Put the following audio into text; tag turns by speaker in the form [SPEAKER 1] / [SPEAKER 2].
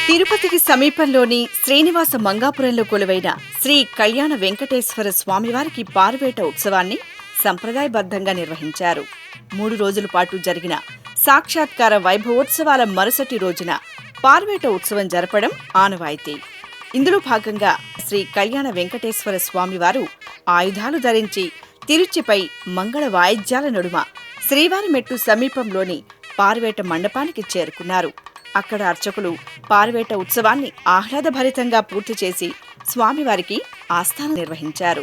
[SPEAKER 1] తిరుపతికి సమీపంలోని శ్రీనివాస మంగాపురంలో కొలువైన శ్రీ కళ్యాణ వెంకటేశ్వర స్వామివారికి పారువేట ఉత్సవాన్ని సంప్రదాయబద్ధంగా నిర్వహించారు. 3 రోజుల పాటు జరిగిన సాక్షాత్కార వైభవోత్సవాల మరుసటి రోజున పారువేట ఉత్సవం జరపడం ఆనవాయితీ. ఇందులో భాగంగా శ్రీ కళ్యాణ వెంకటేశ్వర స్వామివారు ఆయుధాలు ధరించి తిరుచిపై మంగళ వాయిద్యాల నడుమ శ్రీవారిమెట్టు సమీపంలోని పారువేట మండపానికి చేరుకున్నారు. అక్కడ అర్చకులు పారువేట ఉత్సవాన్ని ఆహ్లాదభరితంగా పూర్తి చేసి స్వామివారికి ఆస్థానం నిర్వహించారు.